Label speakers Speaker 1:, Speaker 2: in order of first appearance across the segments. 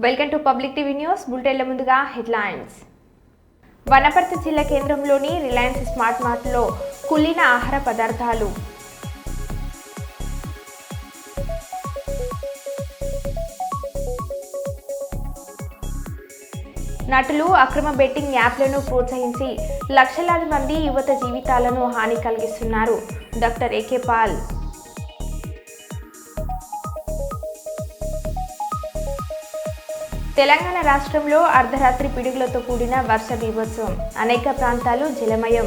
Speaker 1: Welcome to public TV news. బులెటిన్ల ముందుగా headlines. Wanaparthy జిల్లా కేంద్రంలోని రిలయన్స్ స్మార్ట్ మార్ట్లో కుళ్ళిన ఆహార పదార్థాలు. నటులు అక్రమ బెట్టింగ్ యాప్లను ప్రోత్సహించి లక్షలాది మంది యువత జీవితాలను హాని కలిగిస్తున్నారు. Doctor AK Paul. తెలంగాణ రాష్ట్రంలో అర్ధరాత్రి పిడుగులతో కూడిన వర్ష బీభత్సం. అనేక ప్రాంతాలు జలమయం.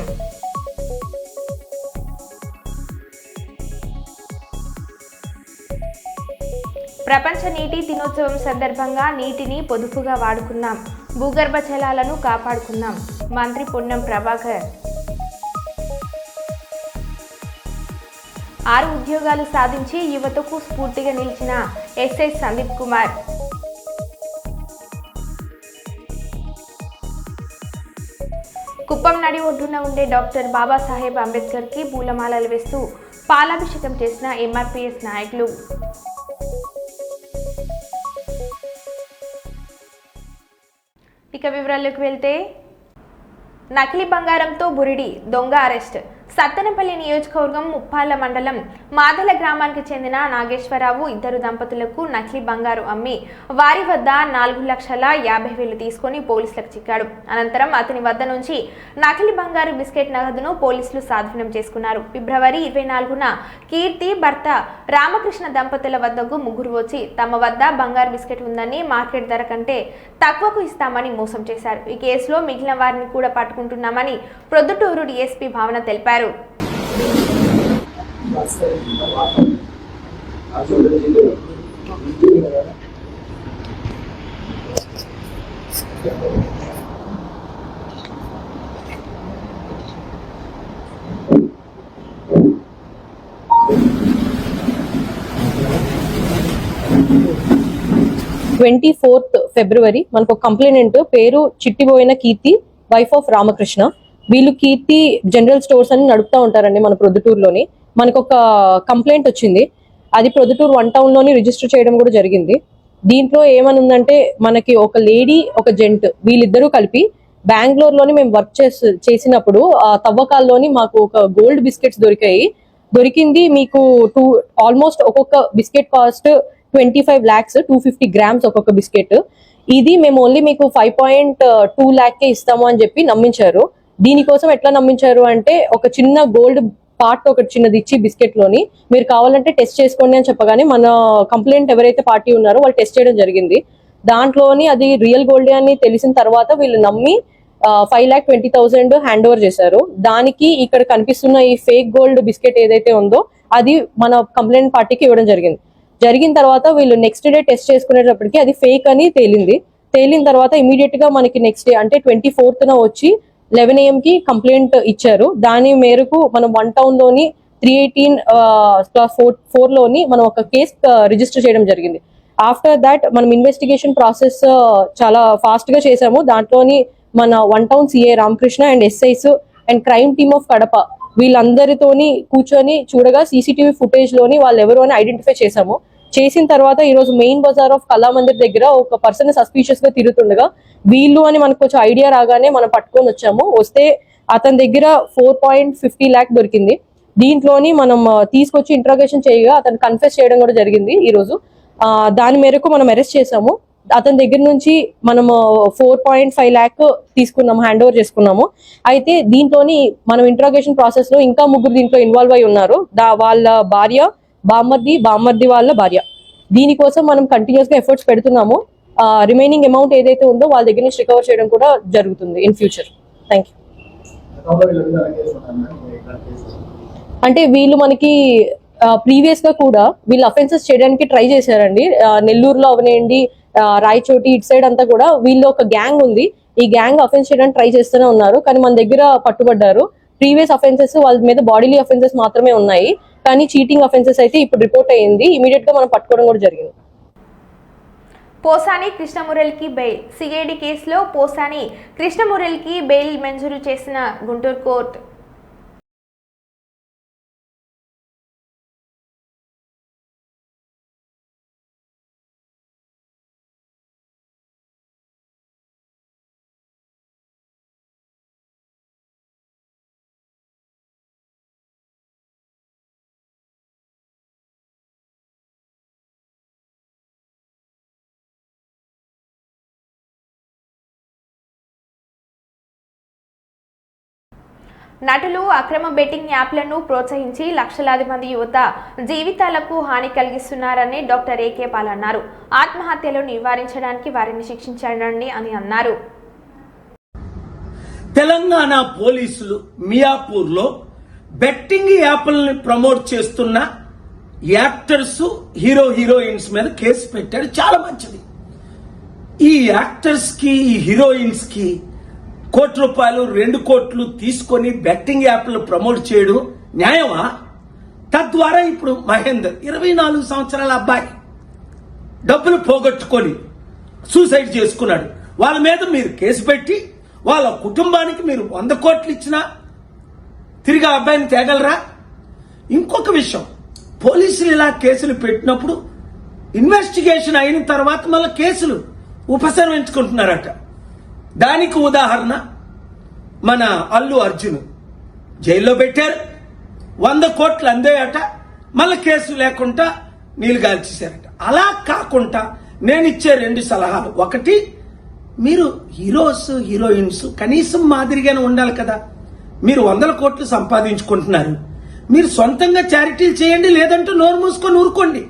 Speaker 1: ప్రపంచ నీటి దినోత్సవం సందర్భంగా నీటిని పొదుపుగా వాడుకున్నాం, భూగర్భ జలాలను కాపాడుకున్నాం. మంత్రి పొన్నం ప్రభాకర్. 6 ఉద్యోగాలు సాధించి యువతకు స్ఫూర్తిగా నిలిచిన ఎస్ఐ సందీప్ కుమార్. కుప్పం నడి ఒడ్డున ఉండే డాక్టర్ బాబాసాహెబ్ అంబేద్కర్కి పూలమాలలు వేస్తూ పాలాభిషేకం చేసిన ఎంఆర్పీఎస్ నాయకులు. ఇక వివరాల్లోకి వెళ్తే, నకిలీ బంగారంతో బురిడి దొంగ అరెస్ట్. సత్తెనపల్లి నియోజకవర్గం ముప్పాళ్ల మండలం మాదల గ్రామానికి చెందిన నాగేశ్వరరావు ఇద్దరు దంపతులకు నకిలీ బంగారు అమ్మి వారి వద్ద 4,50,000 తీసుకుని పోలీసులకు చిక్కాడు. అనంతరం అతని వద్ద నుంచి నకిలీ బంగారు బిస్కెట్ నగదును పోలీసులు స్వాధీనం చేసుకున్నారు. ఫిబ్రవరి 24న కీర్తి భర్త రామకృష్ణ దంపతుల వద్దకు ముగ్గురు వచ్చి తమ వద్ద బంగారు బిస్కెట్ ఉందని మార్కెట్ ధర కంటే తక్కువకు ఇస్తామని మోసం చేశారు. ఈ కేసులో మిగిలిన వారిని కూడా పట్టుకుంటున్నామని ప్రొద్దుటూరు డీఎస్పీ భావన తెలిపారు.
Speaker 2: 24th ఫిబ్రవరి మనకు ఒక కంప్లైంట్ పేరు చిట్టిబోయిన కీర్తి, వైఫ్ ఆఫ్ రామకృష్ణ. వీళ్ళు కీర్తి జనరల్ స్టోర్స్ అని నడుపుతా ఉంటారండి మన ప్రొద్దుటూరులోని. మనకు ఒక కంప్లైంట్ వచ్చింది, అది ప్రొద్దుటూరు 1 టౌన్ లోని రిజిస్టర్ చేయడం కూడా జరిగింది. దీంట్లో ఏమని ఉందంటే, మనకి ఒక లేడీ ఒక జెంట్ వీళ్ళిద్దరూ కలిపి బెంగళూరులోని మేము వర్క్ చేసినప్పుడు ఆ తవ్వకాల్లోని మాకు ఒక గోల్డ్ బిస్కెట్స్ దొరికింది. మీకు ఆల్మోస్ట్ ఒక్కొక్క బిస్కెట్ కాస్ట్ 25 lakhs, 250 grams ఒక్కొక్క బిస్కెట్. ఇది మేము ఓన్లీ మీకు 5.2 lakh ఇస్తాము అని చెప్పి నమ్మించారు. దీనికోసం ఎట్లా నమ్మించారు అంటే, ఒక చిన్న గోల్డ్ పార్ట్ ఒకటి చిన్నది ఇచ్చి బిస్కెట్ లోని మీరు కావాలంటే టెస్ట్ చేసుకోండి అని చెప్పగానే మన కంప్లైంట్ ఎవరైతే పార్టీ ఉన్నారో వాళ్ళు టెస్ట్ చేయడం జరిగింది. దాంట్లోని అది రియల్ గోల్డ్ అని తెలిసిన తర్వాత వీళ్ళు నమ్మి 5,20,000 హ్యాండ్ ఓవర్ చేశారు. దానికి ఇక్కడ కనిపిస్తున్న ఈ ఫేక్ గోల్డ్ బిస్కెట్ ఏదైతే ఉందో అది మన కంప్లైంట్ పార్టీకి ఇవ్వడం జరిగిన తర్వాత వీళ్ళు నెక్స్ట్ డే టెస్ట్ చేసుకునేటప్పటికి అది ఫేక్ అని తేలిన తర్వాత ఇమీడియట్ గా మనకి నెక్స్ట్ డే అంటే 24th వచ్చి 11 AM కి కంప్లైంట్ ఇచ్చారు. దాని మేరకు మనం 1 టౌన్ లోని 318/4 లోని మనం ఒక కేసు రిజిస్టర్ చేయడం జరిగింది. ఆఫ్టర్ దాట్ మనం ఇన్వెస్టిగేషన్ ప్రాసెస్ చాలా ఫాస్ట్ గా చేసాము. దాంట్లోని మన 1 town CI Ramakrishna and SIs and crime team of Kadapa వీళ్ళందరితోని కూర్చొని చూడగా సీసీటీవీ ఫుటేజ్ లోని వాళ్ళు ఎవరు అని ఐడెంటిఫై చేసిన తర్వాత ఈ రోజు మెయిన్ బజార్ ఆఫ్ కళామందిర్ దగ్గర ఒక పర్సన్ సస్పీషియస్ గా తిరుగుతుండగా వీళ్ళు అని మనకు కొంచెం ఐడియా రాగానే మనం పట్టుకొని వస్తే అతని దగ్గర 4.50 lakh దొరికింది. దీంట్లోని మనం తీసుకొచ్చి ఇంట్రాగేషన్ చేయగా అతను కన్ఫెస్ చేయడం కూడా జరిగింది. ఈ రోజు దాని మేరకు మనం అరెస్ట్ చేసాము. అతని దగ్గర నుంచి మనము 4.5 lakh తీసుకున్నాము, హ్యాండ్ ఓవర్ చేసుకున్నాము. అయితే దీంట్లోని మనం ఇంట్రాగేషన్ ప్రాసెస్ లో ఇంకా ముగ్గురు దీంట్లో ఇన్వాల్వ్ అయి ఉన్నారు. వాళ్ళ భార్య, బామ్మర్ది వాళ్ళ భార్య. దీనికోసం మనం కంటిన్యూస్ గా ఎఫర్ట్స్ పెడుతున్నాము. రిమైనింగ్ అమౌంట్ ఏదైతే ఉందో వాళ్ళ దగ్గర నుంచి రికవర్ చేయడం కూడా జరుగుతుంది ఇన్ ఫ్యూచర్. Thank you. అంటే వీళ్ళు మనకి ప్రీవియస్ గా కూడా వీళ్ళు అఫెన్సెస్ చేయడానికి ట్రై చేశారండి. నెల్లూరులో అవనేయండి, రాయచోటి ఇటు సైడ్ అంతా కూడా వీళ్ళు ఒక గ్యాంగ్ ఉంది. ఈ గ్యాంగ్ అఫెన్స్ చేయడానికి ట్రై చేస్తూనే ఉన్నారు, కానీ మన దగ్గర పట్టుబడ్డారు. ప్రీవియస్ అఫెన్సెస్ వాళ్ళ మీద బాడీలీ అఫెన్సెస్ మాత్రమే ఉన్నాయి, కానీ చీటింగ్ అఫెన్సెస్ అయితే ఇప్పుడు రిపోర్ట్ అయ్యింది. ఇమీడియట్ గా మనం పట్టుకోవడం కూడా జరిగింది.
Speaker 1: పోసాని కృష్ణమురళికి బెయిల్. సిఐడి కేసులో పోసాని కృష్ణమురళికి బెయిల్ మంజూరు చేసిన గుంటూరు కోర్టు. నటులు అక్రమ బెట్టింగ్ యాప్లను ప్రోత్సహించి లక్షలాది మంది యువత జీవితాలకు హాని కలిగిస్తున్నారని డాక్టర్ ఏకే పాల్ అన్నారు. ఆత్మహత్యలు నివారించడానికి వారిని శిక్షించండి అని అన్నారు.
Speaker 3: తెలంగాణ పోలీసులు మియాపూర్లో బెట్టింగ్ యాప్లను ప్రమోట్ చేస్తున్న యాక్టర్స్, హీరోయిన్స్ మీద కేసు పెట్టాడు. చాలా మంచిది. ఈ యాక్టర్స్ కి, ఈ హీరోయిన్స్ కి ₹1 2 కోట్లు తీసుకొని బెట్టింగ్ యాప్లు ప్రమోట్ చేయడం న్యాయమా? తద్వారా ఇప్పుడు మహేందర్ 24 సంవత్సరాల అబ్బాయి డబ్బులు పోగొట్టుకొని సూసైడ్ చేసుకున్నాడు. వాళ్ళ మీద మీరు కేసు పెట్టి వాళ్ళ కుటుంబానికి మీరు 100 కోట్లు ఇచ్చినా తిరిగి ఆ అబ్బాయిని తేగలరా? ఇంకొక విషయం, పోలీసులు ఇలా కేసులు పెట్టినప్పుడు ఇన్వెస్టిగేషన్ అయిన తర్వాత మళ్ళీ కేసులు ఉపసంహరించుకుంటున్నారట. దానికి ఉదాహరణ మన అల్లు అర్జున్ జైల్లో పెట్టారు, 100 కోట్లు అందేయట, మళ్ళీ కేసు లేకుండా నీళ్లు గాల్చేశారట. అలా కాకుండా నేను ఇచ్చే 2 సలహాలు. ఒకటి, మీరు హీరోస్, హీరోయిన్స్ కనీసం మాదిరిగానే ఉండాలి కదా. మీరు 100 కోట్లు సంపాదించుకుంటున్నారు, మీరు సొంతంగా చారిటీలు చేయండి, లేదంటే నోరు మూసుకొని ఊరుకోండి.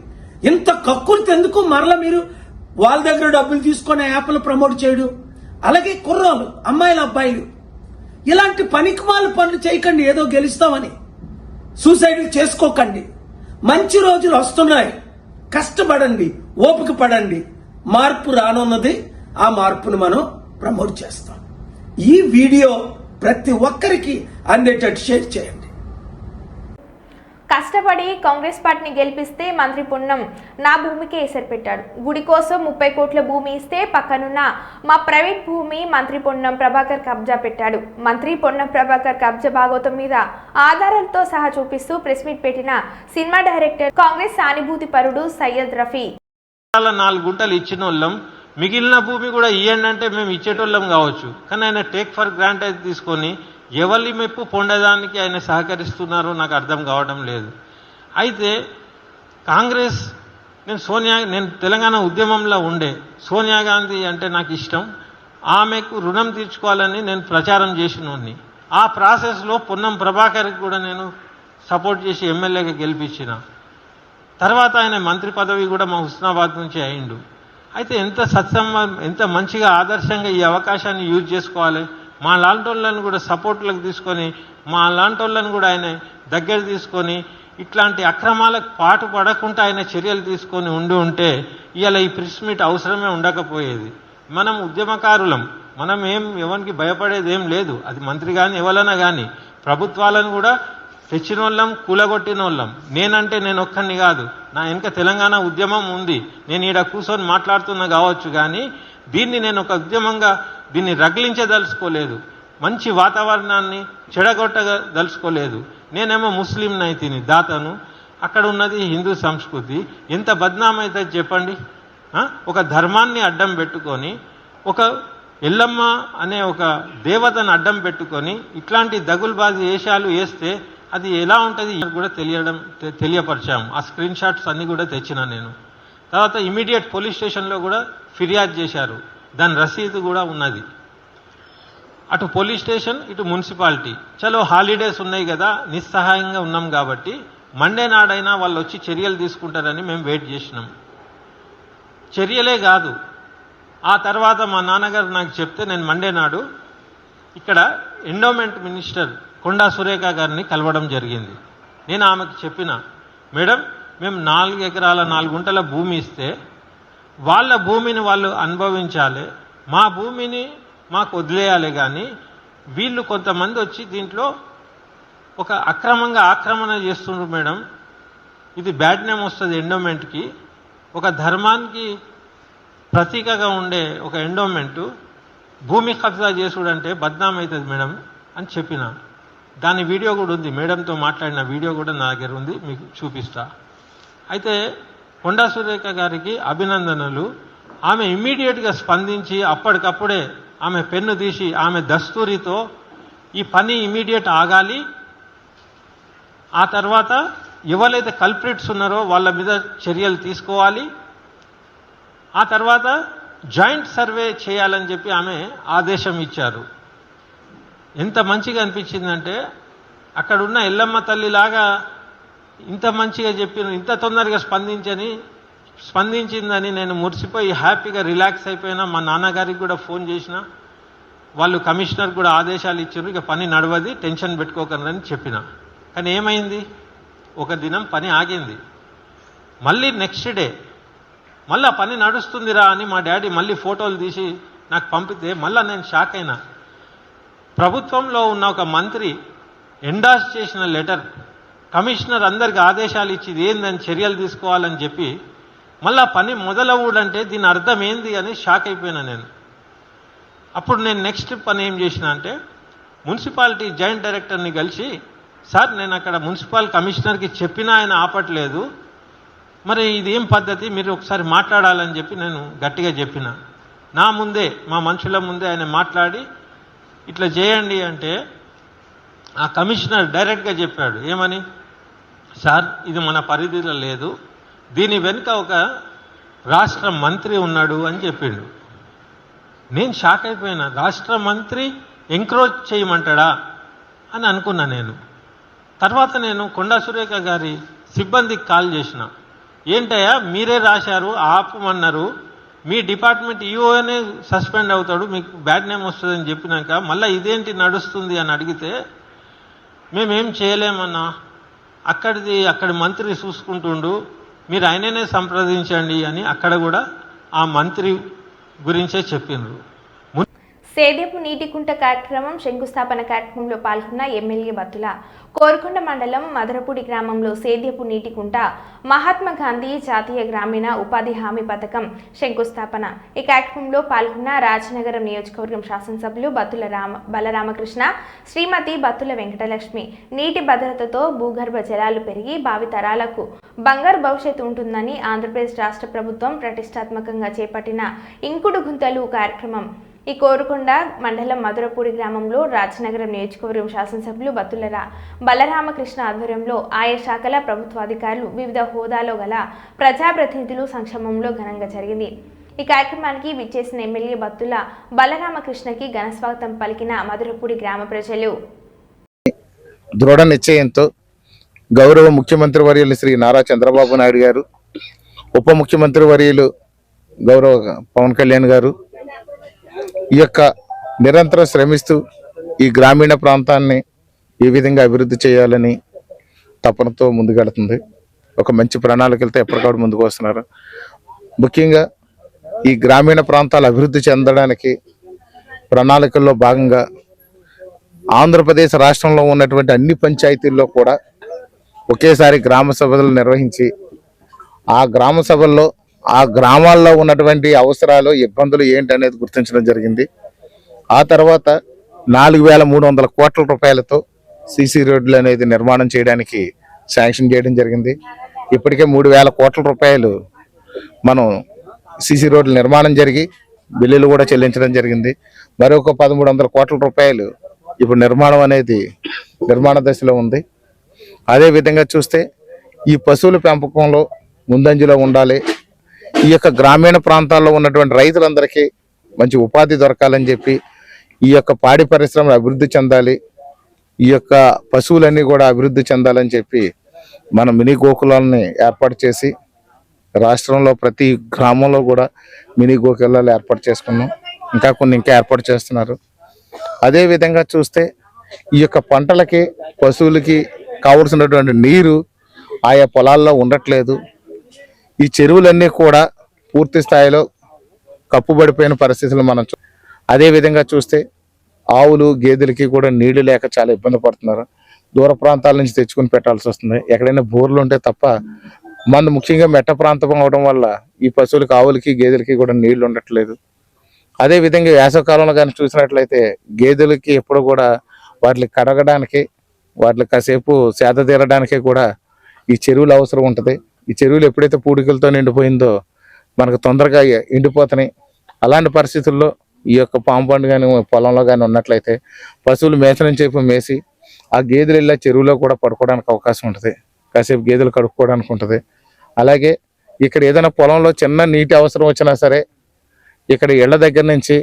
Speaker 3: ఇంత కక్కుర్తి ఎందుకు? మరలా మీరు వాళ్ళ దగ్గర డబ్బులు తీసుకొని యాప్లు ప్రమోట్ చేయడం. అలాగే కుర్రాలు, అమ్మాయిలు, అబ్బాయిలు ఇలాంటి పనికిమాల పనులు చేయకండి. ఏదో గెలుస్తామని సూసైడ్ చేసుకోకండి. మంచి రోజులు వస్తున్నాయి, కష్టపడండి, ఓపిక పడండి. మార్పు రానున్నది, ఆ మార్పును మనం ప్రమోట్ చేస్తాం. ఈ వీడియో ప్రతి ఒక్కరికి అందేటట్టు షేర్ చేయండి.
Speaker 1: కష్టపడి కాంగ్రెస్ పార్టీని గెలిపిస్తే మంత్రి పొన్నం నా భూమికే ఎసరు పెట్టాడు. గుడి కోసం 30 కోట్ల భూమి ఇస్తే పక్కనున్న మా ప్రైవేట్ భూమి మంత్రి పొన్నం ప్రభాకర్ కబ్జా పెట్టాడు. మంత్రి పొన్నం ప్రభాకర్ కబ్జా భాగోతం మీద ఆధారాలతో సహా చూపిస్తూ ప్రెస్ మీట్ పెట్టిన సినిమా డైరెక్టర్, కాంగ్రెస్ సానుభూతి పరుడు సయ్యద్ రఫీ.
Speaker 4: 4 గుంటలు ఇచ్చిన వాళ్ళం, మిగిలిన భూమి కూడా ఇవ్వండి అంటే మేము ఇచ్చేటోళ్ళం కావచ్చు. కానీ ఆయన టేక్ ఫర్ గ్రాంటెడ్ తీసుకొని ఎవరి మెప్పు పొందడానికి ఆయన సహకరిస్తున్నారో నాకు అర్థం కావడం లేదు. అయితే కాంగ్రెస్, నేను తెలంగాణ ఉద్యమంలో ఉండే సోనియా గాంధీ అంటే నాకు ఇష్టం. ఆమెకు రుణం తీర్చుకోవాలని నేను ప్రచారం చేసినోడిని. ఆ ప్రాసెస్లో పొన్నం ప్రభాకర్కి కూడా నేను సపోర్ట్ చేసి ఎమ్మెల్యేగా గెలిపించిన. తర్వాత ఆయన మంత్రి పదవి కూడా మా హుస్నాబాద్ నుంచి అయిండు. అయితే ఎంత మంచిగా ఆదర్శంగా ఈ అవకాశాన్ని యూజ్ చేసుకోవాలి. మా లాంటోళ్ళను కూడా సపోర్ట్లకు తీసుకొని, మా లాంటోళ్ళను కూడా ఆయన దగ్గర తీసుకొని ఇట్లాంటి అక్రమాలకు పాటు పడకుండా ఆయన చర్యలు తీసుకొని ఉంటే ఇవాళ ఈ ప్రెస్ మీట్ అవసరమే ఉండకపోయేది. మనం ఉద్యమకారులం, మనం ఎవరికి భయపడేది ఏం లేదు. అది మంత్రి కానీ ఎవరైనా కానీ, ప్రభుత్వాలను కూడా తెచ్చిన వాళ్ళం, కూలగొట్టిన వాళ్ళం. నేనంటే నేను ఒక్కడిని కాదు, నా వెనక తెలంగాణ ఉద్యమం ఉంది. నేను ఈడ కూర్చొని మాట్లాడుతున్నా కావచ్చు, కానీ దీన్ని నేను ఒక ఉద్యమంగా దీన్ని రగిలించదలుచుకోలేదు. మంచి వాతావరణాన్ని చెడగొట్టదలుచుకోలేదు. నేనేమో ముస్లింనైతిని, దాతను. అక్కడ ఉన్నది హిందూ సంస్కృతి. ఎంత బద్నామైతే చెప్పండి. ఒక ధర్మాన్ని అడ్డం పెట్టుకొని, ఒక ఎల్లమ్మ అనే ఒక దేవతను అడ్డం పెట్టుకొని ఇట్లాంటి దగులుబాజీ వేషాలు వేస్తే అది ఎలా ఉంటుంది కూడా తెలియపరిచాము. ఆ స్క్రీన్ షాట్స్ అన్నీ కూడా తెచ్చిన నేను. తర్వాత ఇమీడియట్ పోలీస్ స్టేషన్లో కూడా ఫిర్యాదు చేశారు, దాని రసీదు కూడా ఉన్నది. అటు పోలీస్ స్టేషన్, ఇటు మున్సిపాలిటీ. చలో హాలిడేస్ ఉన్నాయి కదా, నిస్సహాయంగా ఉన్నాం కాబట్టి మండే నాడైనా వాళ్ళు వచ్చి చర్యలు తీసుకుంటారని మేము వెయిట్ చేసినాం. చర్యలే కాదు, ఆ తర్వాత మా నాన్నగారు నాకు చెప్తే నేను మండే నాడు ఇక్కడ ఎండోమెంట్ మినిస్టర్ కొండా సురేఖ గారిని కలవడం జరిగింది. నేను ఆమెకు చెప్పిన, మేడం మేము 4 ఎకరాల 4 గుంటల భూమి ఇస్తే వాళ్ళ భూమిని వాళ్ళు అనుభవించాలి, మా భూమిని మాకు వదిలేయాలి. కానీ వీళ్ళు కొంతమంది వచ్చి దీంట్లో ఒక అక్రమంగా ఆక్రమణ చేస్తున్నారు మేడం. ఇది బ్యాడ్ నేమ్ వస్తుంది ఎండోమెంట్కి. ఒక ధర్మానికి ప్రతీకగా ఉండే ఒక ఎండోమెంటు భూమి కబ్జా చేసుడంటే బద్నాం అవుతుంది మేడం అని చెప్పిన. దాని వీడియో కూడా ఉంది, మేడంతో మాట్లాడిన వీడియో కూడా నా దగ్గర ఉంది, మీకు చూపిస్తా. అయితే కొండా సురేఖ గారికి అభినందనలు. ఆమె ఇమ్మీడియట్గా స్పందించి అప్పటికప్పుడే ఆమె పెన్ను తీసి ఆమె దస్తూరితో ఈ పని ఇమ్మీడియట్ ఆగాలి, ఆ తర్వాత ఎవరైతే కల్ప్రిట్స్ ఉన్నారో వాళ్ళ మీద చర్యలు తీసుకోవాలి, ఆ తర్వాత జాయింట్ సర్వే చేయాలని చెప్పి ఆమె ఆదేశం ఇచ్చారు. ఎంత మంచిగా అనిపించిందంటే అక్కడ ఉన్న ఎల్లమ్మ తల్లిలాగా ఇంత మంచిగా చెప్పిన, ఇంత తొందరగా స్పందించిందని నేను మురిసిపోయి హ్యాపీగా రిలాక్స్ అయిపోయినా. మా నాన్నగారికి కూడా ఫోన్ చేసిన, వాళ్ళు కమిషనర్ కూడా ఆదేశాలు ఇచ్చారు, ఇక పని నడవది, టెన్షన్ పెట్టుకోకండి చెప్పిన. కానీ ఏమైంది, ఒక దినం పని ఆగింది. మళ్ళీ నెక్స్ట్ డే మళ్ళీ పని నడుస్తుందిరా అని మా డాడీ మళ్ళీ ఫోటోలు తీసి నాకు పంపితే మళ్ళీ నేను షాక్ అయినా. ప్రభుత్వంలో ఉన్న ఒక మంత్రి ఎండార్స్ చేసిన లెటర్, కమిషనర్ అందరికి ఆదేశాలు ఇచ్చి ఏందని చర్యలు తీసుకోవాలని చెప్పి మళ్ళా పని మొదలవుడంటే దీని అర్థం ఏంది అని షాక్ అయిపోయినా నేను. అప్పుడు నేను నెక్స్ట్ పని ఏం చేసిన అంటే, మున్సిపాలిటీ జాయింట్ డైరెక్టర్ని కలిసి, సార్ నేను అక్కడ మున్సిపల్ కమిషనర్కి చెప్పినా ఆయన ఆపట్లేదు, మరి ఇది ఏం పద్ధతి, మీరు ఒకసారి మాట్లాడాలని చెప్పి నేను గట్టిగా చెప్పిన. నా ముందే, మా మనుషుల ముందే ఆయన మాట్లాడి ఇట్లా చేయండి అంటే ఆ కమిషనర్ డైరెక్ట్గా చెప్పాడు, ఏమని, సార్ ఇది మన పరిధిలో లేదు, దీని వెనుక ఒక రాష్ట్ర మంత్రి ఉన్నాడు అని చెప్పిండు. నేను షాక్ అయిపోయినా. రాష్ట్ర మంత్రి ఎంక్రోచ్ చేయమంటాడా అని అనుకున్నా నేను. తర్వాత నేను కొండా సురేఖ గారి సిబ్బందికి కాల్ చేసిన, ఏంటయ్యా మీరే రాశారు, ఆపమన్నారు, మీ డిపార్ట్మెంట్ ఈఓనే సస్పెండ్ అవుతాడు, మీకు బ్యాడ్ నేమ్ వస్తుందని చెప్పినాక మళ్ళీ ఇదేంటి నడుస్తుంది అని అడిగితే, మేమేం చేయలేమన్నా, అక్కడి మంత్రి చూసుకుంటుండు, మీరు ఆయననే సంప్రదించండి అని అక్కడ కూడా ఆ మంత్రి గురించే చెప్పిండ్రు.
Speaker 1: సేద్యపు నీటి కుంట కార్యక్రమం శంకుస్థాపన కార్యక్రమంలో పాల్గొన్న ఎమ్మెల్యే బత్తుల. కోరుకొండ మండలం మదరపూడి గ్రామంలో సేద్యపు నీటి కుంట మహాత్మా గాంధీ జాతీయ గ్రామీణ ఉపాధి హామీ పథకం శంకుస్థాపన. ఈ కార్యక్రమంలో పాల్గొన్న రాజనగరం నియోజకవర్గం శాసనసభ్యులు బత్తుల బలరామకృష్ణ, శ్రీమతి బత్తుల వెంకటలక్ష్మి. నీటి భద్రతతో భూగర్భ జలాలు పెరిగి భావితరాలకు బంగారు భవిష్యత్తు ఉంటుందని ఆంధ్రప్రదేశ్ రాష్ట్ర ప్రభుత్వం ప్రతిష్టాత్మకంగా చేపట్టిన ఇంకుడు గుంతలు కార్యక్రమం. ఈ కోరుకొండ మండలం మధురపూడి గ్రామంలో రాజనగరం నియోజకవర్గం శాసనసభ్యులు బత్తుల బలరామకృష్ణ ఆధ్వర్యంలో ఆయా శాఖల ప్రభుత్వాధికారులు, వివిధ హోదాలో గల ప్రజాప్రతినిధులు సంక్షేమంలో ఘనంగా జరిగింది. ఈ కార్యక్రమానికి విచ్చేసిన ఎమ్మెల్యే బత్తుల బలరామకృష్ణకి ఘన స్వాగతం పలికిన మధురపూడి గ్రామ ప్రజలు.
Speaker 5: దృఢ నిశ్చయంతో గౌరవ ముఖ్యమంత్రి వర్యులు శ్రీ నారా చంద్రబాబు నాయుడు గారు, ఉప ముఖ్యమంత్రి వర్యులు గౌరవ పవన్ కళ్యాణ్ గారు ఈ యొక్క నిరంతరం శ్రమిస్తూ ఈ గ్రామీణ ప్రాంతాన్ని ఏ విధంగా అభివృద్ధి చేయాలని తపనతో ముందుకెళ్తుంది. ఒక మంచి ప్రణాళికలతో ఎప్పటికప్పుడు ముందుకు వస్తున్నారు. ముఖ్యంగా ఈ గ్రామీణ ప్రాంతాలు అభివృద్ధి చెందడానికి ప్రణాళికల్లో భాగంగా ఆంధ్రప్రదేశ్ రాష్ట్రంలో ఉన్నటువంటి అన్ని పంచాయతీల్లో కూడా ఒకేసారి గ్రామ సభలు నిర్వహించి ఆ గ్రామ సభల్లో ఆ గ్రామాల్లో ఉన్నటువంటి అవసరాలు, ఇబ్బందులు ఏంటి అనేది గుర్తించడం జరిగింది. ఆ తర్వాత 4,300 కోట్ల రూపాయలతో సీసీ రోడ్లు అనేది నిర్మాణం చేయడానికి శాంక్షన్ చేయడం జరిగింది. ఇప్పటికే 3,000 కోట్ల రూపాయలు మనం సీసీ రోడ్ల నిర్మాణం జరిగి బిల్లులు కూడా చెల్లించడం జరిగింది. మరొక 1,300 కోట్ల రూపాయలు ఇప్పుడు నిర్మాణ దశలో ఉంది. అదే విధంగా చూస్తే ఈ పశువుల పెంపకంలో ముందంజలో ఉండాలి. ఈ యొక్క గ్రామీణ ప్రాంతాల్లో ఉన్నటువంటి రైతులందరికీ మంచి ఉపాధి దొరకాలని చెప్పి, ఈ యొక్క పాడి పరిశ్రమలు అభివృద్ధి చెందాలి, ఈ యొక్క పశువులన్నీ కూడా అభివృద్ధి చెందాలని చెప్పి మనం మినీ గోకులాలని ఏర్పాటు చేసి రాష్ట్రంలో ప్రతి గ్రామంలో కూడా మినీ గోకులాలు ఏర్పాటు చేసుకున్నాం. ఇంకా ఏర్పాటు చేస్తున్నారు. అదే విధంగా చూస్తే ఈ యొక్క పంటలకి, పశువులకి కావలసినటువంటి నీరు ఆయా పొలాల్లో ఉండట్లేదు. ఈ చెరువులన్నీ కూడా పూర్తి స్థాయిలో కప్పుబడిపోయిన పరిస్థితులు మనం అదే విధంగా చూస్తే ఆవులు, గేదెలకి కూడా నీళ్లు లేక చాలా ఇబ్బంది పడుతున్నారు. దూర ప్రాంతాల నుంచి తెచ్చుకుని పెట్టాల్సి వస్తుంది. ఎక్కడైనా బోర్లు ఉంటే తప్ప ముఖ్యంగా మెట్ట ప్రాంతం అవడం వల్ల ఈ పశువులకి, ఆవులకి, గేదెలకి కూడా నీళ్లు ఉండట్లేదు. అదే విధంగా వేసవకాలంలో కానీ చూసినట్లయితే గేదెలకి ఎప్పుడు కూడా వాటిని కడగడానికి, వాటిని కాసేపు సేద తీరడానికి కూడా ఈ చెరువులు అవసరం ఉంటుంది. ఈ చెరువులు ఎప్పుడైతే పూడికలతో నిండిపోయిందో మనకు తొందరగా ఎండిపోతున్నాయి. అలాంటి పరిస్థితుల్లో ఈ యొక్క పాము పండు కానీ పొలంలో కానీ ఉన్నట్లయితే పశువులు మేసనం చేపు మేసి ఆ గేదెలు ఇలా చెరువులో కూడా పడుకోవడానికి అవకాశం ఉంటుంది. కాసేపు గేదెలు కడుక్కోవడానికి ఉంటుంది. అలాగే ఇక్కడ ఏదైనా పొలంలో చిన్న నీటి అవసరం వచ్చినా సరే ఇక్కడ ఇళ్ల దగ్గర నుంచి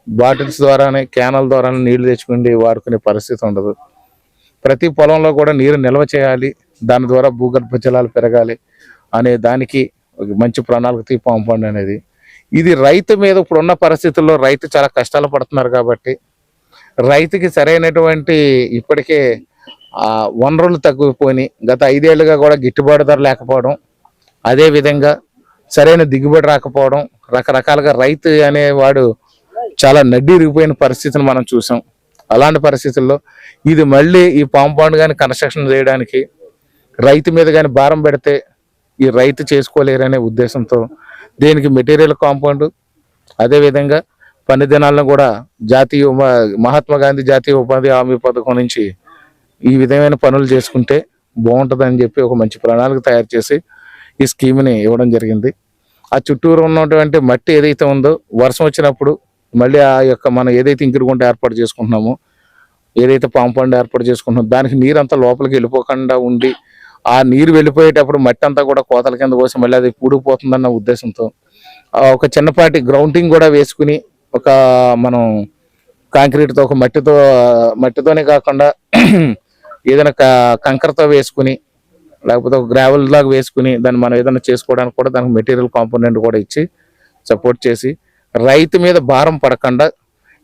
Speaker 5: బాటిల్స్ ద్వారానే, క్యానల్ ద్వారానే నీళ్లు తెచ్చుకుని వాడుకునే పరిస్థితి ఉండదు. ప్రతి పొలంలో కూడా నీరు నిల్వ చేయాలి, దాని ద్వారా భూగర్భ జలాలు పెరగాలి అనే దానికి ఒక మంచి ప్రణాళిక పాంపండి అనేది. ఇది రైతు మీద ఇప్పుడున్న పరిస్థితుల్లో రైతు చాలా కష్టాలు పడుతున్నారు కాబట్టి రైతుకి సరైనటువంటి ఇప్పటికే వనరులు తగ్గిపోయి గత 5 ఏళ్లుగా కూడా గిట్టుబాటు ధర లేకపోవడం, అదేవిధంగా సరైన దిగుబడి రాకపోవడం, రకరకాలుగా రైతు అనేవాడు చాలా నడ్డి ఇరిగిపోయిన పరిస్థితిని మనం చూసాం. అలాంటి పరిస్థితుల్లో ఇది మళ్ళీ ఈ పాంపౌండ్ కానీ కన్స్ట్రక్షన్ చేయడానికి రైతు మీద కానీ భారం పెడితే ఈ రైతు చేసుకోలేరనే ఉద్దేశంతో దీనికి మెటీరియల్ కాంపౌండ్, అదేవిధంగా పని దినాలను కూడా మహాత్మా గాంధీ జాతీయ ఉపాధి హామీ పథకం నుంచి ఈ విధమైన పనులు చేసుకుంటే బాగుంటుందని చెప్పి ఒక మంచి ప్రణాళిక తయారు చేసి ఈ స్కీమ్ని ఇవ్వడం జరిగింది. ఆ చుట్టూరు ఉన్నటువంటి మట్టి ఏదైతే ఉందో వర్షం వచ్చినప్పుడు మళ్ళీ ఆ యొక్క మనం ఏదైతే ఇంకుడుగుంట ఏర్పాటు చేసుకుంటున్నామో, ఏదైతే పాంపౌండ్ ఏర్పాటు చేసుకుంటున్నామో దానికి నీరు అంతా లోపలికి వెళ్ళిపోకుండా ఉండి ఆ నీరు వెళ్ళిపోయేటప్పుడు మట్టి అంతా కూడా కోతల కింద కోసం మళ్ళీ అది పూడిపోతుందన్న ఉద్దేశంతో ఒక చిన్నపాటి గ్రౌండింగ్ కూడా వేసుకుని ఒక మనం కాంక్రీట్తో ఒక మట్టితోనే కాకుండా ఏదైనా కంకరతో వేసుకుని లేకపోతే ఒక గ్రావెల్ లాగా వేసుకుని దాన్ని మనం ఏదైనా చేసుకోవడానికి కూడా దానికి మెటీరియల్ కాంపోనెంట్ కూడా ఇచ్చి సపోర్ట్ చేసి రైతు మీద భారం పడకుండా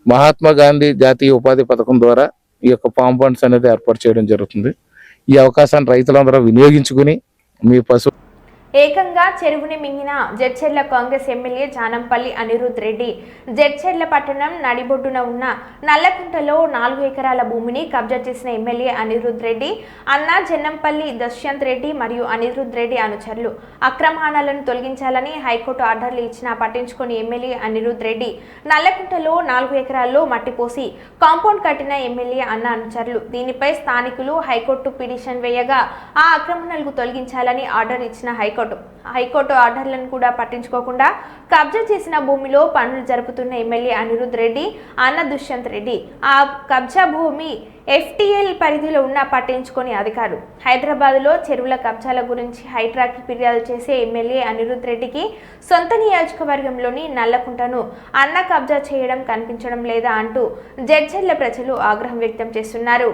Speaker 5: మహాత్మా గాంధీ జాతీయ ఉపాధి పథకం ద్వారా ఈ యొక్క పాంపౌండ్స్ అనేది ఏర్పాటు చేయడం జరుగుతుంది. ఈ అవకాశాన్ని రైతులందరూ వినియోగించుకుని మీ
Speaker 1: ఏకంగా చెరువుని మింగిన జడ్చెర్ల కాంగ్రెస్ ఎమ్మెల్యే జానంపల్లి అనిరుద్ రెడ్డి. జడ్చెర్ల పట్టణం నడిబొడ్డున ఉన్న నల్లకుంటలో 4 ఎకరాల భూమిని కబ్జా చేసిన ఎమ్మెల్యే అనిరుద్ రెడ్డి అన్న జన్నంపల్లి దశ్యంత్ రెడ్డి మరియు అనిరుద్ రెడ్డి అనుచరులు అక్రమాణాలను తొలగించాలని హైకోర్టు ఆర్డర్లు ఇచ్చినా పట్టించుకొని ఎమ్మెల్యే అనిరుద్ రెడ్డి నల్లకుంటలో 4 ఎకరాల్లో మట్టి పోసి కాంపౌండ్ కట్టిన ఎమ్మెల్యే అన్న అనుచరులు. దీనిపై స్థానికులు హైకోర్టు పిటిషన్ వేయగా ఆ ఆక్రమణలకు తొలగించాలని ఆర్డర్ ఇచ్చిన హైకోర్టు ఆర్డర్లను కూడా పట్టించుకోకుండా కబ్జా చేసిన భూమిలో పనులు జరుపుతున్న ఎమ్మెల్యే అనిరుద్ రెడ్డి అన్న దుష్యంత్ రెడ్డి ఆ కబ్జా భూమి FTL పరిధిలో ఉన్న పట్టించుకొని అధికారులు హైదరాబాద్లో చెరువుల కబ్జాల గురించి హైడ్రాకి ఫిర్యాదు చేసే ఎమ్మెల్యే అనిరుద్ రెడ్డికి సొంత నియోజకవర్గంలోని నల్లకుంటను అన్న కబ్జా చేయడం కనిపించడం లేదా అంటూ జడ్చెర్ల ప్రజలు ఆగ్రహం వ్యక్తం చేస్తున్నారు.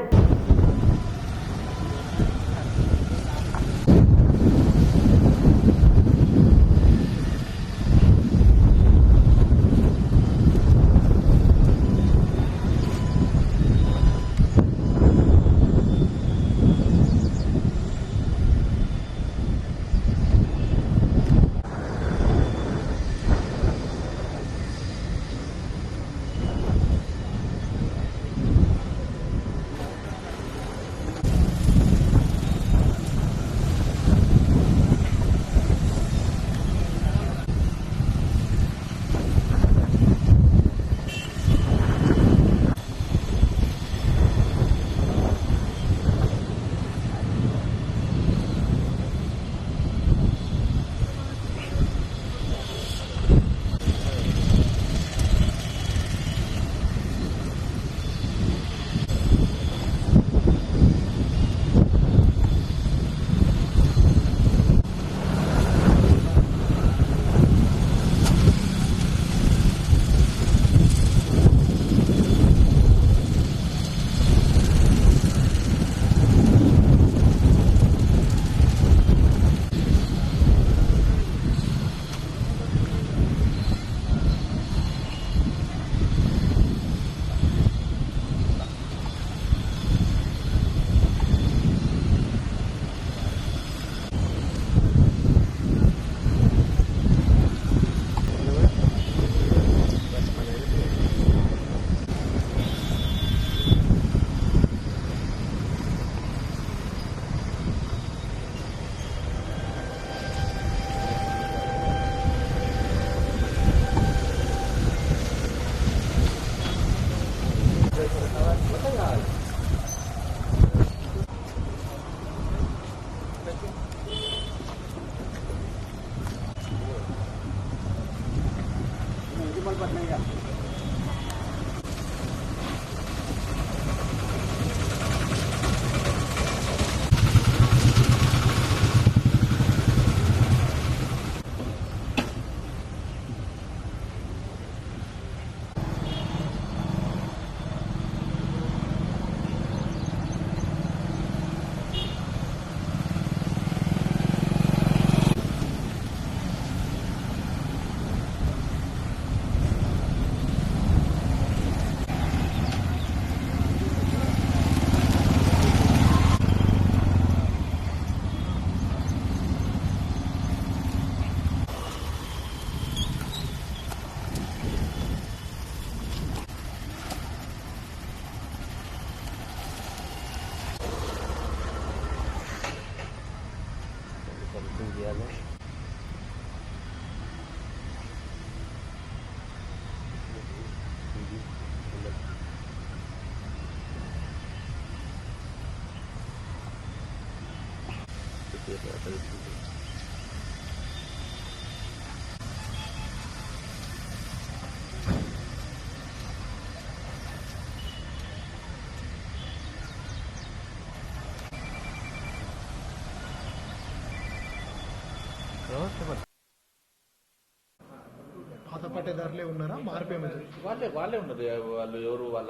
Speaker 6: పాత పట్టేదారులే ఉన్నారా? మార్పు ఏమైనా జరిగింది?
Speaker 7: వాళ్ళే ఉన్నారు. వాళ్ళు ఎవరు వాళ్ళ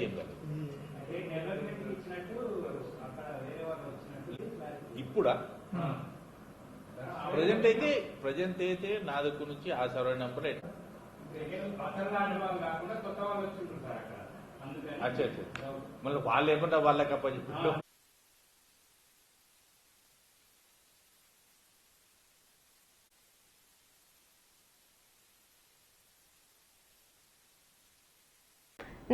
Speaker 7: ఏం కాదు. ఇప్పుడా ప్రజెంట్ అయితే నా దగ్గర నుంచి ఆ సర్వే నెంబర్ అచ్చా మళ్ళీ వాళ్ళు ఏమన్నా వాళ్ళకి అప్పచెప్పి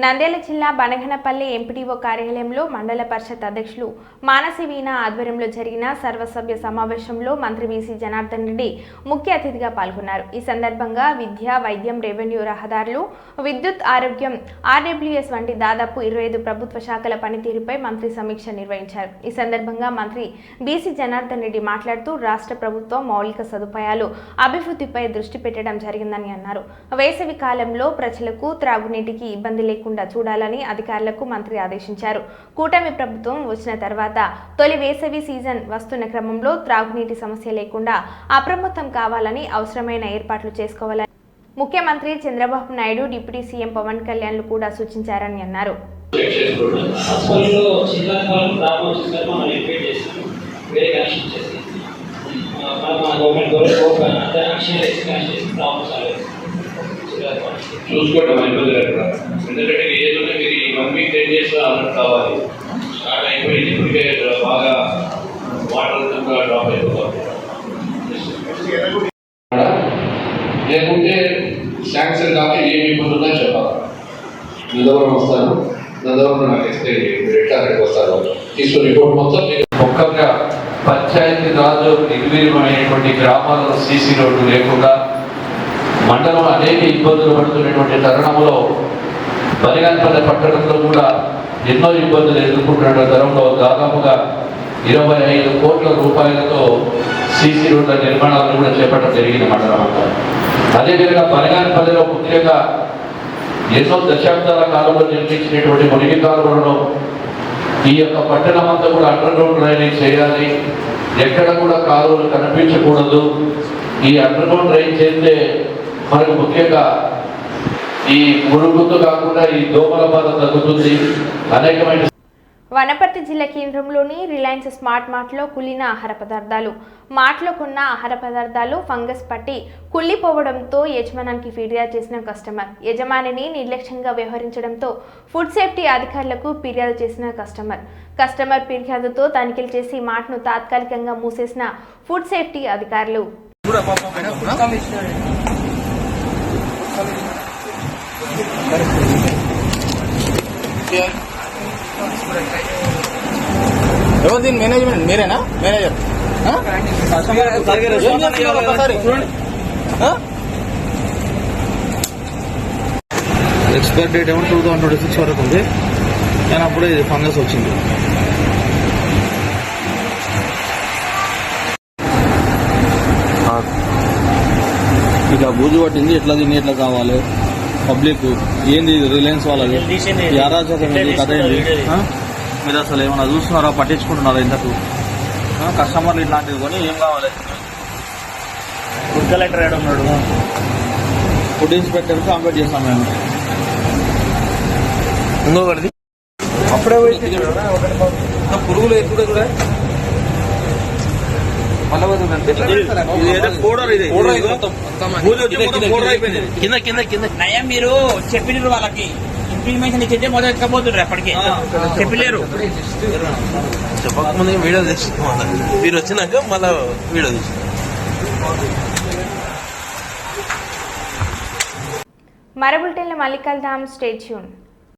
Speaker 1: నంద్యాల జిల్లా బనగనపల్లి ఎంపీడీఓ కార్యాలయంలో మండల పరిషత్ అధ్యక్షులు మానసి వీణ ఆధ్వర్యంలో జరిగిన సర్వసభ్య సమావేశంలో మంత్రి బీసీ జనార్దన్ రెడ్డి ముఖ్య అతిథిగా పాల్గొన్నారు. ఈ సందర్భంగా విద్య, వైద్యం, రెవెన్యూ, రహదారులు, విద్యుత్, ఆరోగ్యం, ఆర్డబ్ల్యూఎస్ వంటి దాదాపు 25 ప్రభుత్వ శాఖల పనితీరుపై మంత్రి సమీక్ష నిర్వహించారు. ఈ సందర్భంగా మంత్రి బీసీ జనార్దన్ రెడ్డి మాట్లాడుతూ రాష్ట్ర ప్రభుత్వం మౌలిక సదుపాయాలు అభివృద్ధిపై దృష్టి పెట్టడం జరిగిందని అన్నారు. వేసవి కాలంలో ప్రజలకు త్రాగునీటికి ఇబ్బంది లేకుండా చూడాలని అధికారులకు మంత్రి ఆదేశించారు. కూటమి ప్రభుత్వం వచ్చిన తర్వాత తొలి వేసవి సీజన్ వస్తున్న క్రమంలో త్రాగునీటి సమస్య లేకుండా అప్రమత్తం కావాలని అవసరమైన ఏర్పాట్లు చేసుకోవాలని ముఖ్యమంత్రి చంద్రబాబు నాయుడు, డిప్యూటీ సీఎం పవన్ కళ్యాణ్లు కూడా సూచించారని అన్నారు.
Speaker 8: చూసుకోవడం ఇబ్బంది లేకుండా, ఎందుకంటే ఏదైనా మీరు 1 వీక్ 10 days అలర్ట్ కావాలి. స్టార్ట్ అయిపోయింది, ఇప్పటికే బాగా వాటర్ డ్రాప్ అయిపోతుంది. లేకుంటే శాంక్షన్ కాక ఏమి ఇబ్బంది ఉందో చెప్పాలి. నందవరం వస్తాను, నందవరం నాకు ఇస్తే ఎట్లా వస్తారు తీసుకుని రిపోర్ట్ మొత్తం
Speaker 9: ముఖ్యంగా పంచాయతీ రాజు నిర్వీర్యమైనటువంటి గ్రామాలలో సీసీ రోడ్డు లేకుండా మండలం అనేక ఇబ్బందులు పడుతున్నటువంటి తరుణంలో బనగనపల్లి పట్టణంలో కూడా ఎన్నో ఇబ్బందులు ఎదుర్కొంటున్న తరంలో దాదాపుగా 25 కోట్ల రూపాయలతో సీసీ రోడ్ల నిర్మాణాలను కూడా చేపట్టడం జరిగింది మండలం అంతా. అదేవిధంగా బనగనపల్లిలో ముఖ్యంగా ఎన్నో దశాబ్దాల కాలంలో నిర్మించినటువంటి మునిగి కాలువలను ఈ యొక్క పట్టణం అంతా కూడా అండర్ గ్రౌండ్ డ్రైనేజ్ చేయాలి. ఎక్కడ కూడా కాలువలు కనిపించకూడదు. ఈ అండర్ గ్రౌండ్ డ్రైన్ చేస్తే మనకు ముఖ్యంగా ఈ పురుగుతో కాకుండా ఈ దోమల బాధ తగ్గుతుంది. అనేకమైన
Speaker 1: వనపర్తి జిల్లా కేంద్రంలోని రిలయన్స్ స్మార్ట్ మార్ట్లో కుళ్ళిన ఆహార పదార్థాలు. మార్ట్లో కొన్న ఆహార పదార్థాలు ఫంగస్ పట్టి కుళ్ళిపోవడంతో యజమానానికి ఫిర్యాదు చేసిన కస్టమర్. యజమానిని నిర్లక్ష్యంగా వ్యవహరించడంతో ఫుడ్ సేఫ్టీ అధికారులకు ఫిర్యాదు చేసిన కస్టమర్ ఫిర్యాదుతో తనిఖీలు చేసి మార్ట్ను తాత్కాలికంగా మూసేసిన ఫుడ్ సేఫ్టీ అధికారులు.
Speaker 10: ఎవరు దీని మేనేజ్మెంట్? మీరేనా మేనేజర్?
Speaker 7: ఎక్స్పైర్ డేట్ ఏమో 2026 వరకు ఉంది. కానీ అప్పుడే ఫంగస్ వచ్చింది. ఇక బూజు పట్టింది. ఎట్లా తిని ఎట్లా కావాలి పబ్లిక్? ఏంది రిలయన్స్ వాళ్ళది అరాచకం కథ ఏంది? మీరు అసలు ఏమన్నా చూస్తున్నారా? పట్టించుకుంటున్నారా? ఇంతకు కస్టమర్లు ఇట్లాంటివి కొని ఏం కావాలి? ఫుడ్ కలెక్టర్ ఏడు ఉన్నాడు, ఫుడ్ ఇన్స్పెక్టర్ కాంప్లీట్ చేస్తాం మేము. ఇంకొకటి అప్పుడే పురుగులు ఎక్కువ కూడా
Speaker 10: మీరు చెప్పినారు వాళ్ళకి ఇన్ఫర్మేషన్ ఇచ్చింటే మొదలు ఎక్కబోతున్నారు. ఎప్పటికీ చెప్పలేరు.
Speaker 7: చెప్పకముందు వీడియో తీసుకున్నాం. మీరు వచ్చినాక మళ్ళీ వీడియో తీసుకున్నాం.
Speaker 1: మరో బులెటిన్లో మళ్ళీ కలుద్దాం. Stay tune.